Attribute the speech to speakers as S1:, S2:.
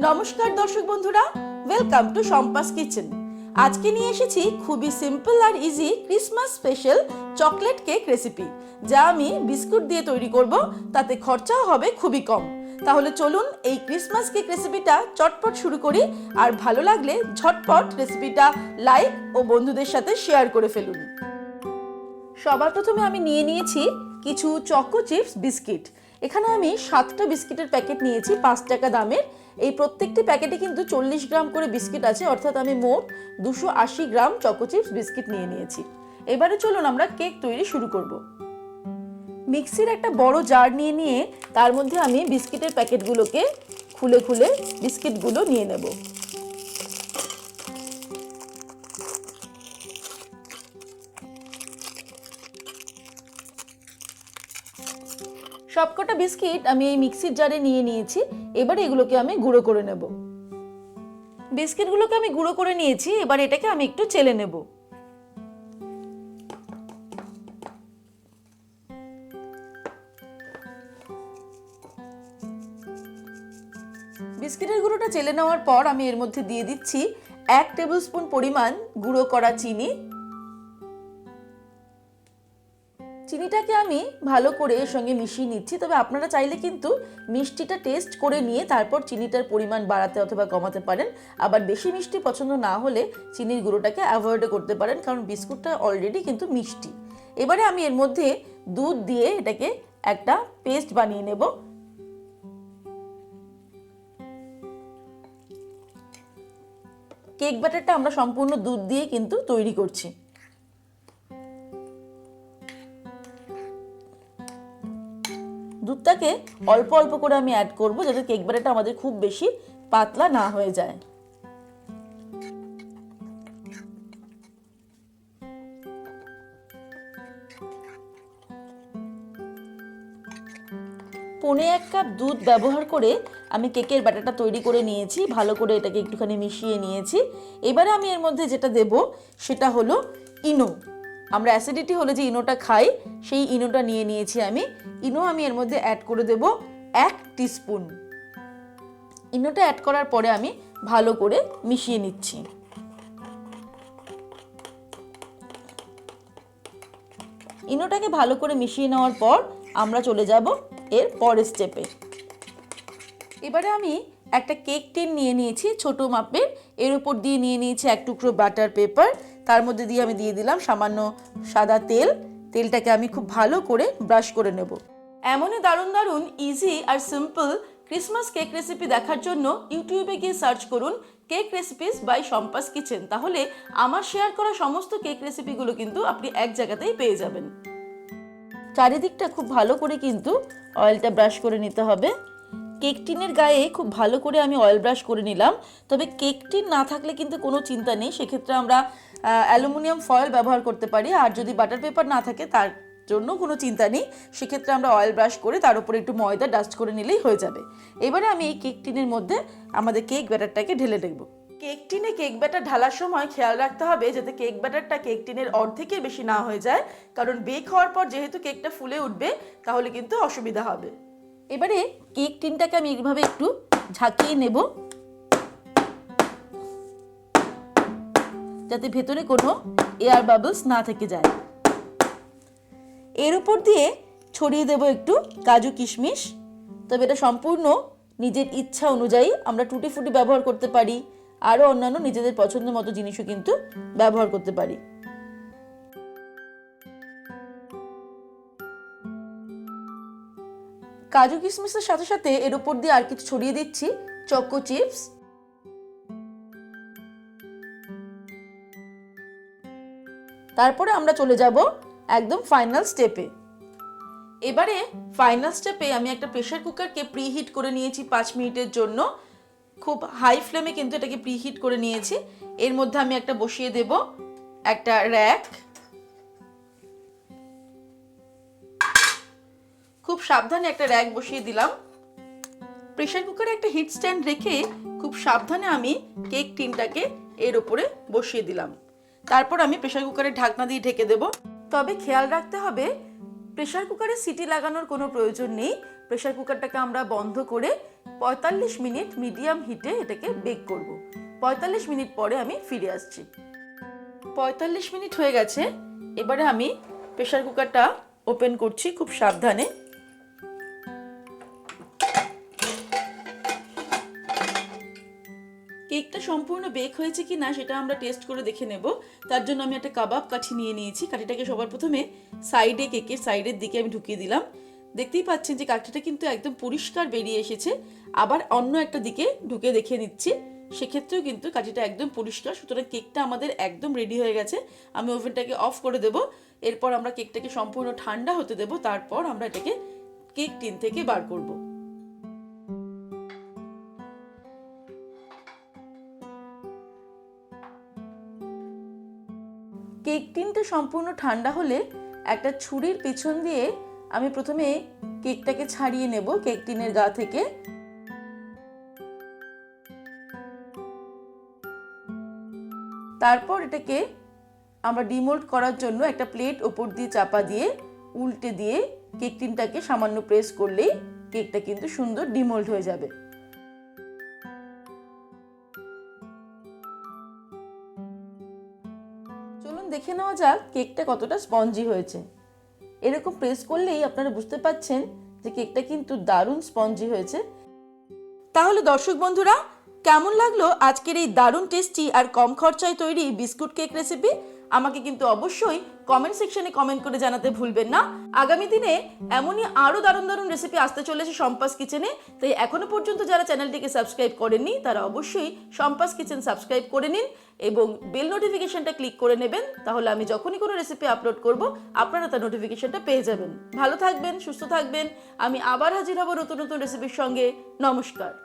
S1: নমস্কার দর্শক বন্ধুরা, ওয়েলকাম টু সম্পাস কিচেন। আজকে নিয়ে এসেছি খুবই সিম্পল আর easy Christmas special chocolate cake recipe, যা আমি বিস্কুট দিয়ে তৈরি করব, তাতে খরচাও হবে খুবই কম। তাহলে চলুন এই ক্রিসমাস কেক রেসিপিটা চটপট শুরু করি, আর ভালো লাগলে ঝটপট রেসিপিটা লাইক ও বন্ধুদের সাথে শেয়ার করে ফেলুন। সবার প্রথমে আমি নিয়ে নিয়েছি কিছু চকো চিপস বিস্কিট। এখানে আমি 7টা বিস্কিটের প্যাকেট নিয়েছি 5 টাকা দামের। এই প্রত্যেকটি প্যাকেটে কিন্তু 40 গ্রাম করে বিস্কিট আছে, অর্থাৎ আমি মোট 280 গ্রাম চকো চিপস বিস্কিট নিয়ে নিয়েছি। এবারে চলুন আমরা কেক তৈরি শুরু করব। মিক্সির একটা বড় জার নিয়ে তার মধ্যে আমি বিস্কিটের প্যাকেটগুলোকে খুলে খুলে বিস্কিটগুলো নিয়ে নেব। সবকটা বিস্কিট আমি এই মিক্সির জারে নিয়ে নিয়েছি। এবারে এগুলোকে আমি গুঁড়ো করে নেব। বিস্কিটগুলোকে আমি গুঁড়ো করে নিয়েছি, এবার এটাকে আমি একটু চেলে নেব। বিস্কিটের গুঁড়োটা চেলে নেওয়ার পর আমি এর মধ্যে দিয়ে দিচ্ছি 1 টেবিল স্পুন পরিমাণ গুঁড়ো করা চিনি। চিনিটাকে আমি ভালো করে এর সঙ্গে মিশিয়ে নিচ্ছি, তবে আপনারা চাইলে কিন্তু মিষ্টিটা টেস্ট করে নিয়ে তারপর চিনিটার পরিমাণ বাড়াতে অথবা কমাতে পারেন। আবার বেশি মিষ্টি পছন্দ না হলে চিনির গুঁড়োটাকে অ্যাভয়েড করতে পারেন, কারণ বিস্কুটটা অলরেডি কিন্তু মিষ্টি। এবারে আমি এর মধ্যে দুধ দিয়ে এটাকে একটা পেস্ট বানিয়ে নেব। কেক ব্যাটারটা আমরা সম্পূর্ণ দুধ দিয়ে কিন্তু তৈরি করছি। দুধটাকে অল্প অল্প করে আমি অ্যাড করব, যাতে কেক ব্যাটারটা আমাদের খুব বেশি পাতলা না হয়ে যায়। পৌনে 1 কাপ দুধ ব্যবহার করে আমি কেকের ব্যাটারটা তৈরি করে নিয়েছি। ভালো করে এটাকে একটুখানি মিশিয়ে নিয়েছি। এবারে আমি এর মধ্যে যেটা দেব সেটা হলো ইনো। আমরা অ্যাসিডিটি হলে যে ইনোটা খাই, সেই ইনোটা নিয়ে নিয়েছি আমি। ইনো আমি এর মধ্যে অ্যাড করে দেব 1 টিস্পুন। ইনোটা অ্যাড করার পরে আমি ভালো করে মিশিয়ে নিচ্ছি। ইনোটাকে ভালো করে মিশিয়ে নেওয়ার পর আমরা চলে যাব এর পরের স্টেপে। এবারে আমি একটা কেক টিন নিয়ে নিয়েছি ছোট মাপের। এর উপর দিয়ে নিয়ে নিয়েছি 1 টুকরো বাটার পেপার। তার মধ্যে দিয়ে আমি দিয়ে দিলাম সামান্য সাদা তেল। তেলটাকে আমি খুব ভালো করে ব্রাশ করে নেব। এমনই দারুণ দারুণ ইজি আর সিম্পল ক্রিসমাস কেক রেসিপি দেখার জন্য ইউটিউবে গিয়ে সার্চ করুন কেক রেসিপিস বাই সম্পাস কিচেন। তাহলে আমার শেয়ার করা সমস্ত কেক রেসিপিগুলো কিন্তু আপনি এক জায়গাতেই পেয়ে যাবেন। চারিদিকটা খুব ভালো করে কিন্তু অয়েলটা ব্রাশ করে নিতে হবে। কেক টিনের গায়ে খুব ভালো করে আমি অয়েল ব্রাশ করে নিলাম। তবে কেক টিন না থাকলে কিন্তু কোনো চিন্তা নেই, সেক্ষেত্রে আমরা অ্যালুমিনিয়াম ফয়েল ব্যবহার করতে পারি। আর যদি বাটার পেপার না থাকে তার জন্য কোনো চিন্তা নেই, সেক্ষেত্রে আমরা অয়েল ব্রাশ করে তার উপরে একটু ময়দা ডাস্ট করে নিলেই হয়ে যাবে। এবারে আমি এই কেক টিনের মধ্যে আমাদের কেক ব্যাটারটাকে ঢেলে দেব। কেক টিনে কেক ব্যাটার ঢালার সময় খেয়াল রাখতে হবে যাতে কেক ব্যাটারটা কেক টিনের অর্ধেকের বেশি না হয়ে যায়, কারণ বেক হওয়ার পর যেহেতু কেকটা ফুলে উঠবে তাহলে কিন্তু অসুবিধা হবে। এবারে কেক টিনটাকে আমি এইভাবে একটু ঝাঁকিয়ে নেব, যাতে ভেতরে কোনো এয়ার বাবলস না থেকে যায়। এর উপর দিয়ে ছড়িয়ে দেব একটু কাজু কিশমিশ। তবে এটা সম্পূর্ণ নিজের ইচ্ছা অনুযায়ী, আমরা টুটি ফুটি ব্যবহার করতে পারি, আরও অন্যান্য নিজেদের পছন্দ মতো জিনিসও কিন্তু ব্যবহার করতে পারি। কাজু কিশমিশের সাথে সাথে এর উপর দিয়ে আর কিছু ছড়িয়ে দিচ্ছি চকো চিপস। তারপরে আমরা চলে যাব একদম ফাইনাল স্টেপে। এবারে ফাইনাল স্টেপে আমি একটা প্রেসার কুকারকে প্রিহিট করে নিয়েছি 5 মিনিটের জন্য। খুব হাই ফ্লেমে কিন্তু এটাকে প্রিহিট করে নিয়েছি। এর মধ্যে আমি একটা বসিয়ে দেব একটা র্যাক। খুব সাবধানে একটা র্যাক বসিয়ে দিলাম। প্রেসার কুকারে একটা হিট স্ট্যান্ড রেখে খুব সাবধানে আমি কেক টিনটাকে এর উপরে বসিয়ে দিলাম। তারপর আমি প্রেসার কুকারের ঢাকনা দিয়ে ঢেকে দেব। তবে খেয়াল রাখতে হবে প্রেসার কুকারে সিটি লাগানোর কোনো প্রয়োজন নেই। প্রেসার কুকারটাকে আমরা বন্ধ করে 45 মিনিট মিডিয়াম হিটে এটাকে বেক করব। 45 মিনিট পরে আমি ফিরে আসছি। 45 মিনিট হয়ে গেছে। এবারে আমি প্রেসার কুকারটা ওপেন করছি খুব সাবধানে। কেকটা সম্পূর্ণ বেক হয়েছে কি না সেটা আমরা টেস্ট করে দেখে নেব। তার জন্য আমি একটা কাবাব কাঠি নিয়ে নিয়েছি। কাঠিটাকে সবার প্রথমে সাইডে, কেকের সাইডের দিকে আমি ঢুকিয়ে দিলাম। দেখতেই পাচ্ছেন যে কাঠিটা কিন্তু একদম পরিষ্কার বেরিয়ে এসেছে। আবার অন্য একটা দিকে ঢুকে দেখে নিচ্ছি, সেক্ষেত্রেও কিন্তু কাঠিটা একদম পরিষ্কার। সুতরাং কেকটা আমাদের একদম রেডি হয়ে গেছে। আমি ওভেনটাকে অফ করে দেব। এরপর আমরা কেকটাকে সম্পূর্ণ ঠান্ডা হতে দেব। তারপর আমরা এটাকে কেক টিন থেকে বার করব। কেক টিনটা সম্পূর্ণ ঠান্ডা হলে একটা ছুরির পেছন দিয়ে আমি প্রথমে কেকটাকে ছাড়িয়ে নেব কেক টিনের গা থেকে। তারপর এটাকে আমরা ডিমোল্ড করার জন্য একটা প্লেট ওপর দিয়ে চাপা দিয়ে উল্টে দিয়ে কেক টিনটাকে সামান্য প্রেস করলেই কেকটা কিন্তু সুন্দর ডিমোল্ড হয়ে যাবে। চলুন দেখে নেওয়া যাক কেকটা কতটা স্পঞ্জি হয়েছে। এরকম প্রেস করলেই আপনারা বুঝতে পাচ্ছেন যে কেকটা কিন্তু দারুণ স্পঞ্জি হয়েছে। তাহলে দর্শক বন্ধুরা, কেমন লাগলো আজকের এই দারুণ টেস্টি আর কম খরচায় তৈরি বিস্কুট কেক রেসিপি? আমাকে কিন্তু অবশ্যই কমেন্ট সেকশনে কমেন্ট করে জানাতে ভুলবেন না। আগামী দিনে এমনই আরও দারুণ দারুণ রেসিপি আসতে চলেছে সম্পাস কিচেনে। তাই এখনো পর্যন্ত যারা চ্যানেলটিকে সাবস্ক্রাইব করেননি তারা অবশ্যই সম্পাস কিচেন সাবস্ক্রাইব করে নিন এবং বেল নোটিফিকেশনটা ক্লিক করে নেবেন। তাহলে আমি যখনই কোনো রেসিপি আপলোড করব আপনারা তার নোটিফিকেশনটা পেয়ে যাবেন। ভালো থাকবেন, সুস্থ থাকবেন। আমি আবার হাজির হব নতুন নতুন রেসিপির সঙ্গে। নমস্কার।